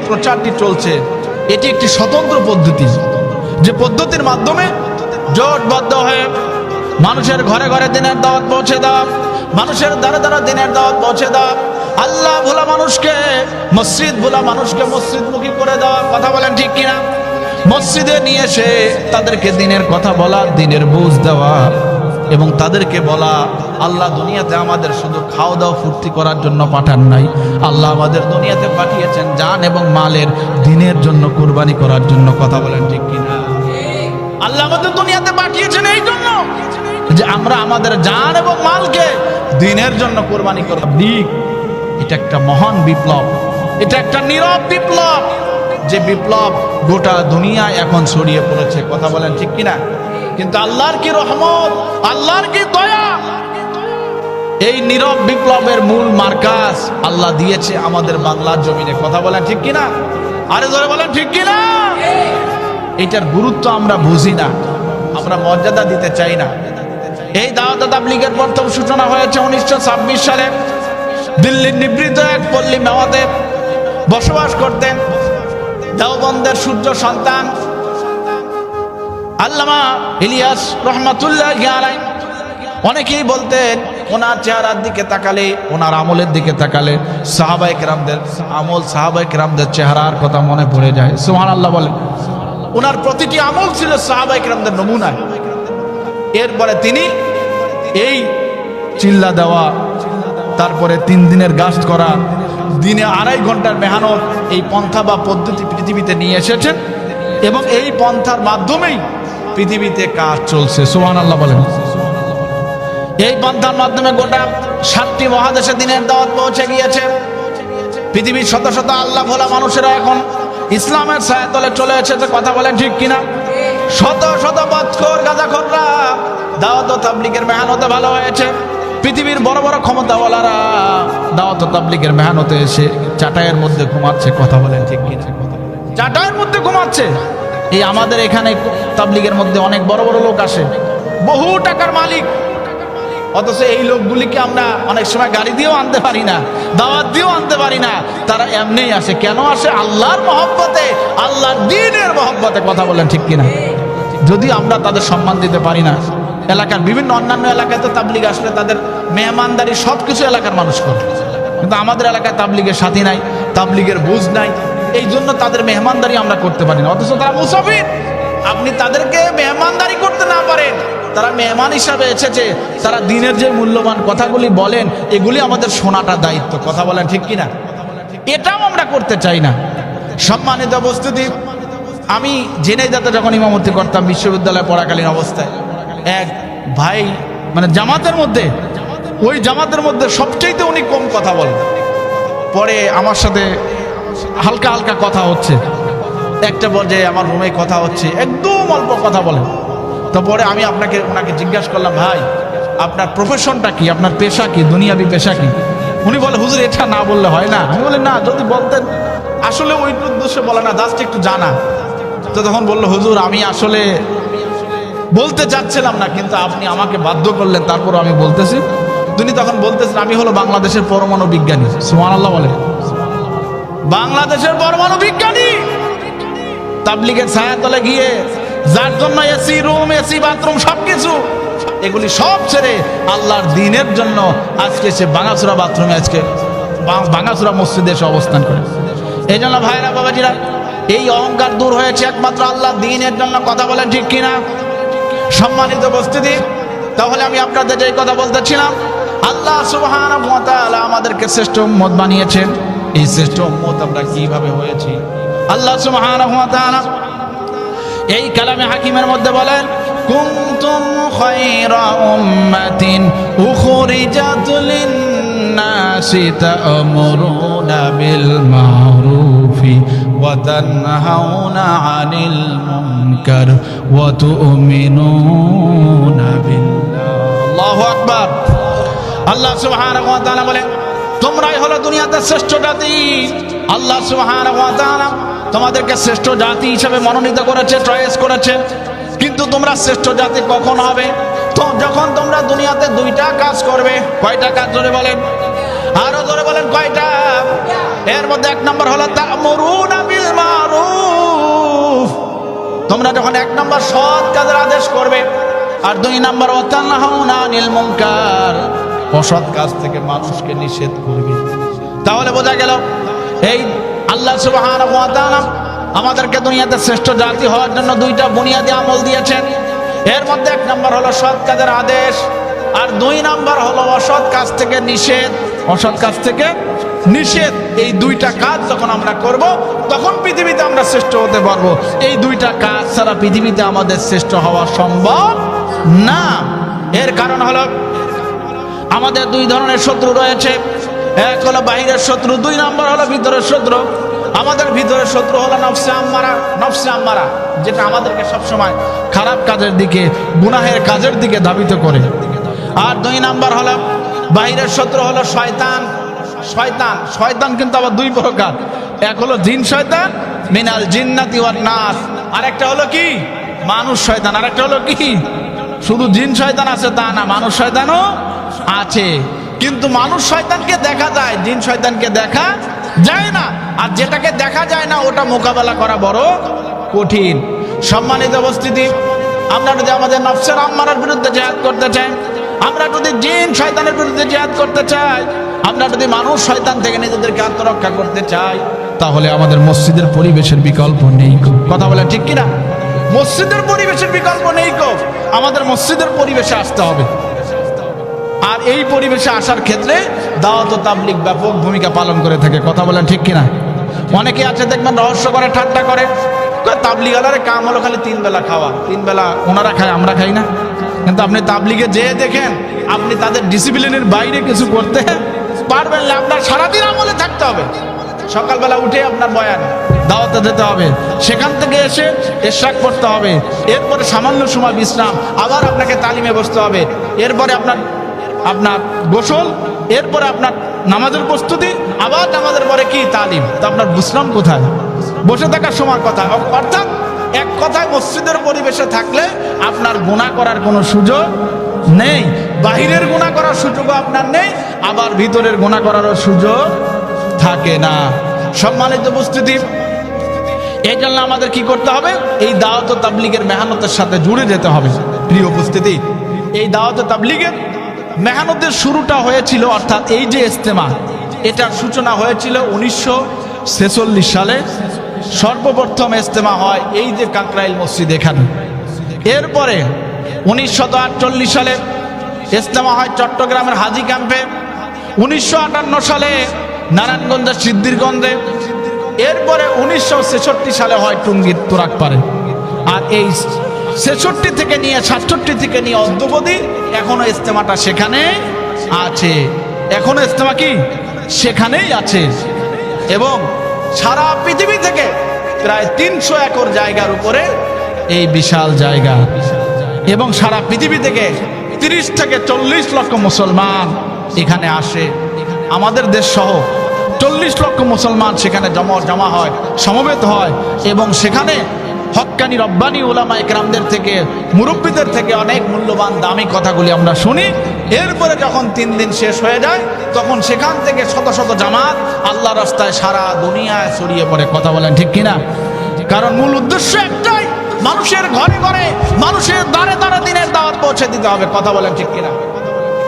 প্রচারটি চলছে, এটি একটি স্বতন্ত্র পদ্ধতি, যে পদ্ধতির মাধ্যমে জোটবদ্ধ হয়ে মানুষের ঘরে ঘরে দিনের দাওয়াত পৌঁছে দাও, মানুষের দ্বারা দ্বারা দিনের দাওয়াত পৌঁছে দাও, আল্লাহ ভোলা মানুষকে, মসজিদ ভোলা মানুষকে মসজিদমুখী করে দেওয়া। কথা বলেন ঠিক কিনা? মসজিদে নিয়ে এসে তাদেরকে দিনের কথা বলা, দিনের বুঝ দেওয়া, এবং তাদেরকে বলা আল্লাহ দুনিয়াতে আমাদের শুধু খাওয়া দাওয়া ফুর্তি করার জন্য পাঠান নাই, আল্লাহ আমাদের দুনিয়াতে পাঠিয়েছেন জান এবং মালের দিনের জন্য কুরবানি করার জন্য। কথা বলেন ঠিক কিনা? আল্লাহ আমাদের দুনিয়াতে পাঠিয়েছেন এই জন্য যে আমরা আমাদের জান এবং মালকে দিনের জন্য কুরবানি করব। এটা একটা মহান বিপ্লব, এটা একটা নীরব বিপ্লব, যে বিপ্লব গোটা দুনিয়ায় এখন ছড়িয়ে পড়েছে। কথা বলেন ঠিক কিনা? কিন্তু আল্লাহর কি রহমত, আল্লাহর কি দয়া, এই নীরব বিপ্লবের মূল মার্কাজ আল্লাহ দিয়েছে আমাদের বাংলার জমিনে। কথা বলেন ঠিক কিনা? আরে জোরে বলেন ঠিক কিনা? এটার গুরুত্ব আমরা বুঝি না, আমরা মর্যাদা দিতে চাই না। এই দাওয়াত তাবলীগের প্রথম সূচনা হয়েছে 1926 সালে। দিল্লির নিভৃত এক পল্লী মেওয়াতে বসবাস করতেন দেওবন্দের সূর্য সন্তান আল্লামা ইলিয়াস রহমাতুল্লাহি আলাইহি। অনেকেই বলতেন ওনার চেহারার দিকে তাকালে, ওনার আমলের দিকে তাকালে সাহাবায়ে কেরামদের আমল, সাহাবায়ে কেরামদের চেহারার কথা মনে পড়ে যায়। সুবহানাল্লাহ বলেন। ওনার প্রতিটি আমল ছিল সাহাবায়ে কেরামদের নমুনা। এরপরে তিনি এই চিল্লা দেওয়া, তারপরে 3 দিনের গাস্ট করা, দিনে 2.5 ঘন্টার মেহনত, এই পন্থা বা পদ্ধতি পৃথিবীতে নিয়ে এসেছেন, এবং এই পন্থার মাধ্যমেই পৃথিবীতে কাজ চলছে। সুবহানাল্লাহ বলেন। এই পন্থার মাধ্যমে গোটা 7টি মহাদেশে দিনের দাওয়াত পৌঁছে গিয়েছে। পৃথিবীর শত শত আল্লাহ ভোলা মানুষেরা এখন ইসলামের ছায়াতলে চলে এসেছে। কথা বলেন ঠিক কিনা? শত শত বৎখর গাঁজাখোররা দাওয়াত ও তাবলীগের মেহনতে ভালো হয়েছে। পৃথিবীর বড় বড় ক্ষমতাওয়ালারা দাওয়াত ও তাবলীগের মেহনতে এসে চাটাইয়ের মধ্যে ঘুমাচ্ছে। কথা বলেন ঠিক কিনা? চাটাইয়ের মধ্যে ঘুমাচ্ছে। এই আমাদের এখানে তাবলীগের মধ্যে অনেক বড় বড় লোক আসে, বহু টাকার মালিক, অথচ এই লোকগুলিকে আমরা অনেক সময় গাড়ি দিয়েও আনতে পারি না, দাওয়াত দিয়েও আনতে পারি না। তারা এমনিই আসে। কেন আসে? আল্লাহর মহব্বতে, আল্লাহর দ্বীনের মহব্বতে। কথা বলেন ঠিক কিনা? যদি আমরা তাদের সম্মান দিতে পারি না, এলাকার বিভিন্ন অন্যান্য এলাকায় তো তাবলীগ আসলে তাদের মেহমানদারি সবকিছু এলাকার মানুষ করে, কিন্তু আমাদের এলাকায় তাবলীগের সাথী নাই, তাবলীগের বুঝ নাই, এই জন্য তাদের মেহমানদারি আমরা করতে পারি না। অথচ তারা মুসাফির, আপনি তাদেরকে মেহমানদারি করতে না পারেন, তারা মেহমান হিসাবে এসেছে, তারা দিনের যে মূল্যবান কথাগুলি বলেন এগুলি আমাদের শোনাটা দায়িত্ব। কথা বলেন ঠিক কিনা? এটাও আমরা করতে চাই না। সম্মানিত উপস্থিতি, আমি ঝিনাইদহে যখন ইমামতি করতাম বিশ্ববিদ্যালয়ে পড়াকালীন অবস্থায়, এক ভাই মানে জামাতের মধ্যে, ওই জামাতের মধ্যে সবচাইতে উনি কম কথা বলেন। পরে আমার সাথে হালকা হালকা কথা হচ্ছে, একটা পর্যায়ে আমার রুমে কথা হচ্ছে, একদম অল্প কথা বলেন। তো পরে আমি ওনাকে জিজ্ঞাসা করলাম, ভাই আপনার প্রফেশনটা কি, আপনার পেশা কি, দুনিয়াবি পেশা কি? উনি বলে, হুজুর এটা না বললে হয় না। আমি বলি, না, যদি বলতেন। আসলে ওই উদ্দেশ্যে বলে না, জাস্ট একটু জানা। তো তখন বললো, হুজুর আমি আসলে বলতে চাচ্ছিলাম না, কিন্তু আপনি আমাকে বাধ্য করলেন, তারপর আমি বলতেছি। তিনি তখন বলতেছেন, আমি হলো বাংলাদেশের পরমাণু বিজ্ঞানী। সুবহানাল্লাহ বলে। বাংলাদেশের পরমাণু বিজ্ঞানী, তাবলীগের ছায়াতলে গিয়ে, যার জন্য এসি রুম, এসি বাথরুম সবকিছু, এগুলি সব ছেড়ে আল্লাহর দ্বীনের জন্য আজকে সে ভাঙাচোরা বাথরুমে, আজকে ভাঙাচোরা মসজিদে এসে অবস্থান করে। এই জন্য ভাইরা বাবাজিরা, এই অহংকার দূর হয়েছে একমাত্র আল্লাহর দ্বীনের জন্য। কথা বলেন ঠিক কিনা? সম্মানিত উপস্থিতি, তাহলে আমি আপনাদের যে কথা বলতেছিলাম, আল্লাহ সুবহানাহু ওয়া তাআলা আমাদেরকে শ্রেষ্ঠ উম্মত বানিয়েছেন। এই শ্রেষ্ঠ উম্মত আমরা কিভাবে হয়েছি? আল্লাহ সুবহানাহু ওয়া তাআলা এই কালামে হাকিমের মধ্যে বলেন, কুনতুম খায়রা উম্মাতিন উখরিজাত লিন-নাসি তা'মুরুনা বিল মা'রুফি ওয়া তানহাউনা আনিল মুনকার ওয়া তু'মিনুনা বিল্লাহ। আল্লাহু আকবার। আল্লাহ সুবহানাহু ওয়া তাআলা বলেন, তোমরাই হলো দুনিয়াতে শ্রেষ্ঠ জাতি। আল্লাহ সুবহানাহু ওয়া তাআলা তোমাদেরকে শ্রেষ্ঠ জাতি হিসেবে মনোনীত করেছে, চয়েস করেছে। কিন্তু তোমরা শ্রেষ্ঠ জাতি কখন হবে? তো যখন তোমরা দুনিয়াতে 2টা কাজ করবে। কয়টা কাজ? জোরে বলেন, আরো জোরে বলেন, কয়টা? এর মধ্যে 1 নম্বর হলো তা'মুরুনা যখন 1 নম্বর সৎ কাজের আদেশ করবে, আর 2 নম্বর ওয়াতানহাউনা আনিল মুনকার, অসৎ কাজ থেকে মানুষকে নিষেধ করবে। তাহলে বোঝা গেল এই আল্লাহ সুবহানাহু ওয়া তাআলা আমাদেরকে দুনিয়াতে শ্রেষ্ঠ জাতি হওয়ার জন্য 2টা বুনিয়াদী আমল দিয়েছেন। এর মধ্যে 1 নম্বর হলো সৎ কাজের আদেশ, আর 2 নম্বর হলো অসৎ কাজ থেকে নিষেধ। অসৎ কাজ থেকে নিষেধ, এই 2টা কাজ যখন আমরা করব তখন পৃথিবীতে আমরা শ্রেষ্ঠ হতে পারবো। এই 2টা কাজ ছাড়া পৃথিবীতে আমাদের শ্রেষ্ঠ হওয়া সম্ভব না। এর কারণ হলো আমাদের 2 ধরনের শত্রু রয়েছে। এক হলো বাহিরের শত্রু, 2 নম্বর হলো ভিতরের শত্রু। আমাদের ভিতরের শত্রু হলো নফসে আম্মারা, যেটা আমাদেরকে সবসময় খারাপ কাজের দিকে, গুনাহের কাজের দিকে ধাবিত করে। আর 2 নম্বর হলো বাহিরের শত্রু হলো শয়তান কিন্তু আবার 2 প্রকার। এক হলো জিন শয়তান, মিনাল জিন্নাতি ওয়ান নাস, আর একটা হলো কি মানুষ শয়তান। আর একটা হলো কি, শুধু জিন শয়তান আছে তা না, মানুষ শয়তানও আছে। কিন্তু মানুষ শয়তানকে দেখা যায়, জিন শয়তানকে দেখা যায় না। আর যেটাকে দেখা যায় না ওটা মোকাবেলা করা বড় কঠিন। সম্মানিত উপস্থিতি, আমরা যদি আমাদের নফসের আম্মারার বিরুদ্ধে জিহাদ করতে চাই, আমরা যদি জিন শয়তানের বিরুদ্ধে জিহাদ করতে চাই, আমরা যদি মানুষ শয়তান থেকে নিজেদেরকে আত্মরক্ষা করতে চাই, তাহলে আমাদের মসজিদের পরিবেশের বিকল্প নেই। কথা বলেন ঠিক কিনা? মসজিদের পরিবেশের বিকল্প নেই। আমাদের মসজিদের পরিবেশে আসতে হবে। আর এই পরিবেশে আসার ক্ষেত্রে দাওয়াত ও তাবলীগ ব্যাপক ভূমিকা পালন করে থাকে। কথা বলেন ঠিক কিনা? অনেকে আছে দেখবেন রহস্য করে, ঠাট্টা করে, তাবলীগওয়ালার কাম হলো খালি 3 বেলা খাওয়া। 3 বেলা ওনারা খায়, আমরা খাই না। কিন্তু আপনি তাবলীগে যেয়ে দেখেন, আপনি তাদের ডিসিপ্লিনের বাইরে কিছু করতে পারবেন না। আপনার সারাদিন আমলে থাকতে হবে। সকালবেলা উঠে আপনার বয়ান, দাওয়াতে যেতে হবে, সেখান থেকে এসে ইশরাক পড়তে হবে, এরপরে সামান্য সময় বিশ্রাম, আবার আপনাকে তালিমে বসতে হবে, এরপরে আপনার গোসল, এরপরে আপনার নামাজের প্রস্তুতি, আবার নামাজের পরে কি তালিম। তো আপনার বিশ্রাম কোথায়? বসে থাকার সময় কথা। অর্থাৎ এক কথায় মসজিদের পরিবেশে থাকলে আপনার গুনাহ করার কোনো সুযোগ নেই। বাহিরের গুনাহ করার সুযোগও আপনার নেই, আবার ভিতরের গুনাহ করারও সুযোগ থাকে না। সম্মানিত উপস্থিতি, এই জন্য আমাদের কি করতে হবে? এই দাওয়াত ও তাবলীগের মেহনতের সাথে জুড়ে যেতে হবে। প্রিয় উপস্থিতি, এই দাওয়াত ও তাবলীগের মেহনতের শুরুটা হয়েছিল, অর্থাৎ এই যে ইজতেমা, এটার সূচনা হয়েছিল 1946 সালে। সর্বপ্রথম ইজতেমা হয় এই যে কাকরাইল মসজিদ এখানে। এরপরে 1948 সালে ইজতেমা হয় চট্টগ্রামের হাজী ক্যাম্পে। 1958 সালে নারায়ণগঞ্জের সিদ্ধিরগঞ্জে। এরপরে 1966 সালে হয় টুঙ্গির তোরাকপাড়ে। আর এই 66 থেকে নিয়ে 67 থেকে নিয়ে অদ্যবধি এখনো ইজতেমাটা সেখানে আছে। এখনো ইজতেমা কি সেখানেই আছে। এবং সারা পৃথিবী থেকে প্রায় 300 একর জায়গার উপরে এই বিশাল জায়গা, এবং সারা পৃথিবী থেকে 30 থেকে 40 লক্ষ মুসলমান এখানে আসে। আমাদের দেশ সহ 40 লক্ষ মুসলমান সেখানে জমা হয়, সমবেত হয়, এবং সেখানে হক্কানি রব্বানি উলামায়ে কেরামদের থেকে, মুরব্বীদের থেকে অনেক মূল্যবান দামি কথাগুলি আমরা শুনি। এরপরে যখন 3 দিন শেষ হয়ে যায়, তখন সেখান থেকে শত শত জামাত আল্লাহর রাস্তায় সারা দুনিয়ায় ছড়িয়ে পড়ে। কথা বলেন ঠিক কিনা? কারণ মূল উদ্দেশ্য একটাই, মানুষের ঘরে ঘরে, মানুষের দ্বারে দ্বারে দিনের দাওয়াত পৌঁছে দিতে হবে। কথা বলেন ঠিক কিনা?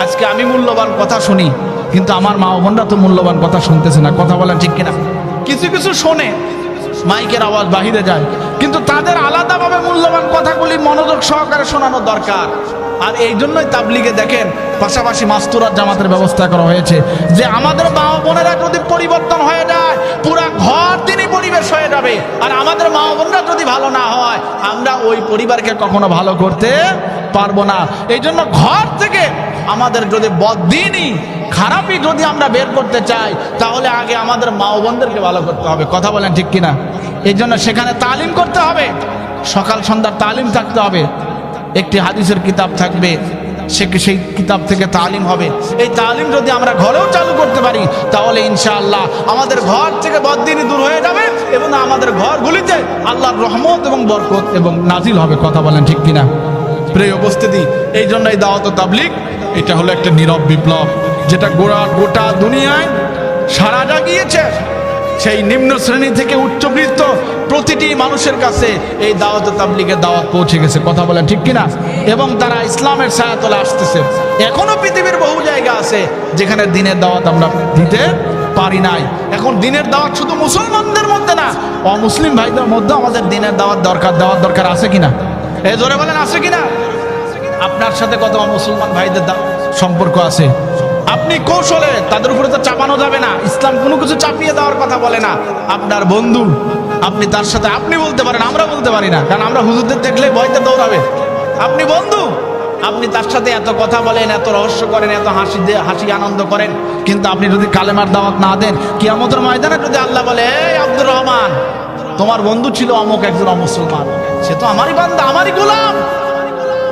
আজকে আমি মূল্যবান কথা শুনি, কিন্তু আমার মা ও বোনরা তো মূল্যবান কথা শুনতেছে না। কথা বলেন ঠিক কিনা? কিছু কিছু শোনে, মাইকের আওয়াজ বাহিরে যায়, কিন্তু তাদের আলাদাভাবে মূল্যবান কথাগুলি মনোযোগ সহকারে শোনানো দরকার। আর এই জন্যই তাবলীগে দেখেন পাশাপাশি মাস্তুরাত জামাতের ব্যবস্থা করা হয়েছে, যে আমাদের মা ও বোনেরা যদি পরিবর্তন হয়ে যায়, পুরা ঘর দিনই পরিবেশ হয়ে যাবে। আর আমাদের মা ও বোনরা যদি ভালো না হয়, আমরা ওই পরিবারকে কখনো ভালো করতে পারবো না। এই জন্য ঘর থেকে আমাদের যদি বদদিনই, খারাপই যদি আমরা বের করতে চাই, তাহলে আগে আমাদের মা ও বোনদেরকে ভালো করতে হবে। কথা বলেন ঠিক কিনা? এই জন্য সেখানে তালিম করতে হবে, সকাল সন্ধ্যার তালিম থাকতে হবে। একটি হাদিসের কিতাব থাকবে, সেই কিতাব থেকে তালিম হবে। এই তালিম যদি আমরা ঘরেও চালু করতে পারি, তাহলে ইনশাআল্লাহ আমাদের ঘর থেকে বদদিনী দূর হয়ে যাবে, এবং আমাদের ঘরগুলিতে আল্লাহর রহমত এবং বরকত এবং নাজিল হবে। কথা বলেন ঠিক কিনা? প্রিয় উপস্থিতি, এই জন্য এই দাওয়াত ও তাবলীগ এটা হলো একটা নীরব বিপ্লব, যেটা গোটা দুনিয়ায় সাড়া জাগিয়েছে। সেই নিম্ন শ্রেণী থেকে উচ্চবৃত্ত প্রতিটি কোটি মানুষের কাছে এই দাওয়াত তাবলীগের দাওয়াত পৌঁছে গেছে, কথা বলেন ঠিক কিনা? এবং তারা ইসলামের ছায়াতলে আসতেছে। এখনো পৃথিবীর বহু জায়গা আছে যেখানে দিনের দাওয়াত আমরা দিতে পারি নাই। এখন দিনের দাওয়াত শুধু মুসলমানদের মধ্যে না, অমুসলিম ভাইদের মধ্যে আমাদের দিনের দাওয়াত দরকার আছে কিনা? এই জোরে বলেন আছে কিনা? আপনার সাথে কত মুসলমান ভাইদের সম্পর্ক আছে, আপনি কৌশলে তাদের উপরে তো চাপানো যাবে না। ইসলাম কোনো কিছু চাপিয়ে দেওয়ার কথা বলে না। আপনার বন্ধু, আপনি তার সাথে আপনি বলতে পারেন, আমরা বলতে পারি না, কারণ আমরা হুজুরদের দেখলে ভয়তে দৌড়াবে। আপনি বন্ধু, আপনি তার সাথে এত কথা বলেন, এত রহস্য করেন, এত হাসি আনন্দ করেন, কিন্তু আপনি যদি কালেমার দাওয়াত না দেন, কিয়ামতের ময়দানে যদি আল্লাহ বলে, এই আব্দুর রহমান, তোমার বন্ধু ছিল অমুক একজন অমুসলমান, সে তো আমারই বান্দা, আমারই গোলাম,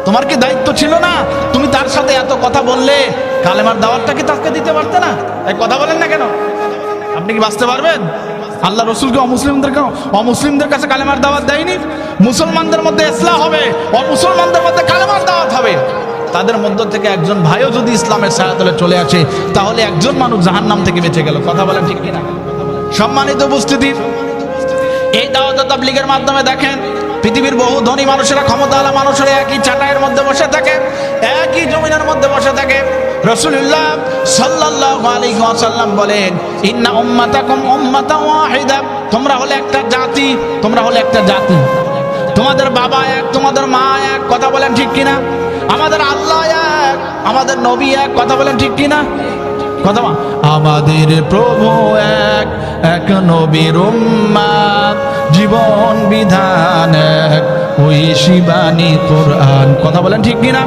তোমার কি দায়িত্ব ছিল না? তুমি তার সাথে এত কথা বললে, কালেমার দাওয়াতটা কি তাকে দিতে পারতে না? এই কথা বলেন না কেন? আপনি কি বাঁচতে পারবেন? আল্লাহ রসুলকে অমুসলিমদের কাছে কালেমার দাওয়াত দেয়নি। মুসলমানদের মধ্যে ইসলাম হবে, অমুসলমানদের মধ্যে কালেমার দাওয়াত হবে। তাদের মধ্য থেকে একজন ভাইও যদি ইসলামের ছায়াতলে চলে আসে, তাহলে একজন মানুষ জাহান্নাম থেকে বেঁচে গেল, কথা বলেন ঠিক কিনা? সম্মানিত উপস্থিতি, এই দাওয়াত তাবলীগের মাধ্যমে দেখেন পৃথিবীর বহু ধনী মানুষেরা, ক্ষমতাওয়ালা মানুষেরা একই চাটাইয়ের মধ্যে বসে থাকে, একই জমিনের মধ্যে বসে থাকে। রাসূলুল্লাহ সাল্লাল্লাহু আলাইহি ওয়াসাল্লাম বলেন, ইন্না উম্মাতাকুম উম্মাতান ওয়াহিদা, তোমরা হলে একটা জাতি, তোমরা হলে একটা জাতি, তোমাদের বাবা এক, তোমাদের মা এক, কথা বলেন ঠিক কিনা? আমাদের আল্লাহ এক, আমাদের নবী এক, কথা বলেন ঠিক কিনা? কথা, আমাদের প্রভু এক, এক নবীর উম্মাত, জীবন বিধান এক, ওই শিবানী কোরআন, কথা বলেন ঠিক কিনা?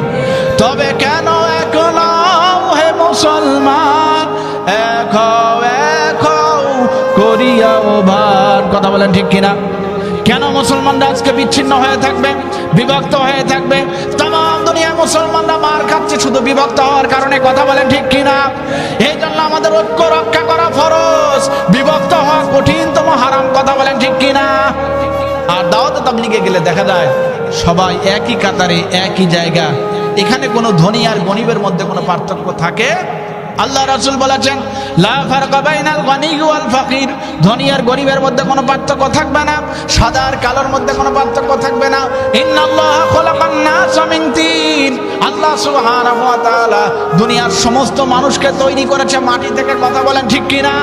তবে কেন এক নাও হে মুসলমান, এক হও এক হও করিয়াও ভার, কথা বলেন ঠিক কিনা? কেন মুসলমানরা আজকে বিচ্ছিন্ন হয়ে থাকবে, বিভক্ত হয়ে থাকবে? তাম দুনিয়ায় মুসলমানরা মার খাচ্ছে শুধু বিভক্ত হওয়ার কারণে, কথা বলেন ঠিক কিনা? এই জন্য আমাদের ঐক্য রক্ষা করা ফরজ, বিভক্ত হওয়া কঠিনতম হারাম, কথা বলেন ঠিক কিনা? আর দাওয়াত তাবলীগে গেলে দেখা যায় সবাই একই কাতারে, একই জায়গা, এখানে কোনো ধনী আর গরিবের মধ্যে কোনো পার্থক্য থাকে? আল্লাহ রাসূল বলেছেন, লা ফারকা বাইনাল গনি ওয়াল ফাকির, ধনী আর গরিবের মধ্যে কোনো পার্থক্য থাকবে না, সাদা আর কালোর মধ্যে কোনো পার্থক্য থাকবে না। ইন্নাল্লাহা খালাকান নাস মিন তিন, আল্লাহ সুবহানাহু ওয়া তাআলা দুনিয়ার সমস্ত মানুষকে তৈরি করেছে মাটি থেকে, কথা বলেন ঠিক কিনা?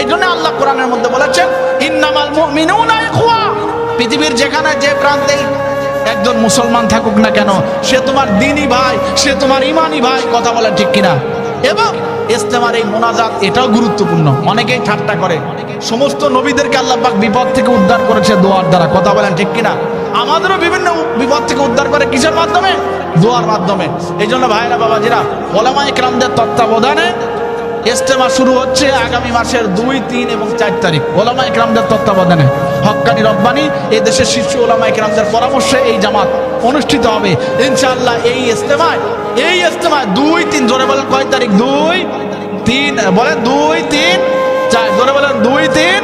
এই জন্য আল্লাহ কোরআনের মধ্যে বলেছেন, ইন্নামাল মুমিনুনা ইখওয়া, পৃথিবীর যেখানে যে প্রান্তে একজন মুসলমান থাকুক না কেন, সে তোমার দ্বীনি ভাই, সে তোমার ইমানি ভাই, কথা বলেন ঠিক কিনা? এবং ইস্তেমার এই মোনাজাত, এটাও গুরুত্বপূর্ণ। অনেকেই ঠাট্টা করে, সমস্ত নবীদেরকে আল্লাহ পাক বিপদ থেকে উদ্ধার করেছে দোয়ার দ্বারা, কথা বলেন ঠিক কিনা? আমাদেরও বিভিন্ন বিপদ থেকে উদ্ধার করে কিসের মাধ্যমে? দোয়ার মাধ্যমে। এই জন্য ভাইরা বাবাজিরা, ওলামায়ে কেরামদের তত্ত্বাবধানে ইস্তেমা শুরু হচ্ছে আগামী মাসের 2, 3 এবং 4 তারিখ, ওলামায়ে কেরামদের তত্ত্বাবধানে, হক্কানি রব্বানি এই দেশের শীর্ষ ওলামায়ে কেরামদের পরামর্শে এই জামাত অনুষ্ঠিত হবে ইনশাআল্লাহ। এই ইস্তেমায় 2, 3, জোরে বলেন কয় তারিখ? 2, 3, বলেন 2, 3, 4, জোরে বলেন 2, 3,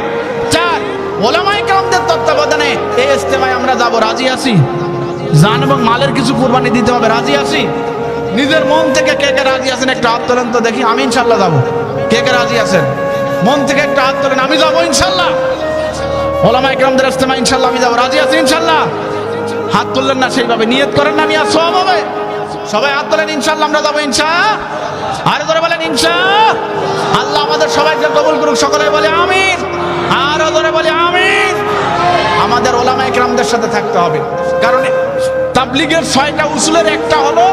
4, ওলামায়ে কেরামদের তত্ত্বাবধানে এই ইস্তেমায় আমরা যাব। রাজি আছি? জান এবং মালের কিছু কুরবানি দিতে হবে, রাজি আছি? নিজের মন থেকে কে কে রাজি আছেন একটা হাত তোলেন তো দেখি। আমি ইনশাল্লাহ যাবো। কে কে রাজি আছেন? মন থেকে একটা হাত তোলেন। আমি যাবো ইনশাল্লাহ। ওলামায়ে কেরামদের ইস্তেমা ইনশাল্লাহ আমি যাবো। রাজি আছি ইনশাল্লাহ? হাত তুললেন না, সেইভাবে নিয়ত করেন না, নিয়ত সওয়াব হবে। সবাই হাত তোলেন, ইনশাল্লাহ আমরা যাবো ইনশাআল্লাহ। আরো ধরে বলেন ইনশাআল্লাহ। আল্লাহ আমাদের সবাইকে কবুল করুক, সকলে বলে আমিন। আরো ধরে বলে আমিন। আমাদের ওলামায়ে কেরামদের সাথে থাকতে হবে, কারণ তাবলীগের 6টা উসুলের একটা হলো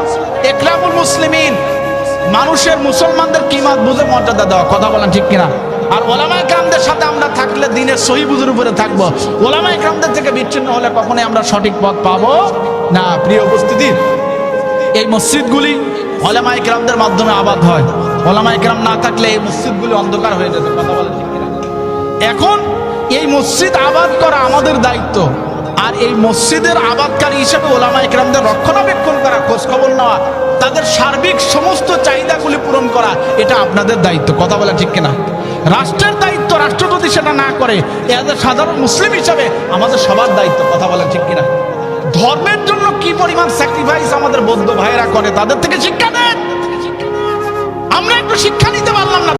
ইকরামুল মুসলিমিন, মানুষের মুসলমানদের কিমাত বুঝে মর্যাদা দেওয়া, কথা বলেন ঠিক কিনা? আর ওলামায়ে কেরামদের সাথে আমরা থাকলে দিনের সহি বুঝের উপরে থাকবো। ওলামায়ে কেরামদের থেকে বিচ্ছিন্ন হলে কখনোই আমরা সঠিক পথ পাবো না। প্রিয় উপস্থিতি, এই মসজিদগুলি ওলামায়ে কেরামদের মাধ্যমে আবাদ হয়। ওলামায়ে কেরাম না থাকলে এই মসজিদগুলি অন্ধকার হয়ে যেত, কথা বলেন ঠিক কিনা? এখন এই মসজিদ আবাদ করা আমাদের দায়িত্ব, আর এই মসজিদের আবাদকারী হিসেবে ওলামায়ে কেরামদের রক্ষণাবেক্ষণ করা, খোঁজখবর নেওয়া, তাদের সার্বিক সমস্ত চাহিদাগুলি পূরণ করা, এটা আপনাদের দায়িত্ব, কথা বলা ঠিক কিনা? রাষ্ট্রের দায়িত্ব, রাষ্ট্র যদি সেটা না করে, এদের সাধারণ মুসলিম হিসেবে আমাদের সবার দায়িত্ব, কথা বলা ঠিক কিনা? ধর্মের জন্য কি পরিমাণ স্যাক্রিফাইস আমাদের বৌদ্ধ ভাইয়েরা করে, তাদের থেকে শিক্ষা নেন। আমরা একটু শিক্ষা নিতে পারলাম না।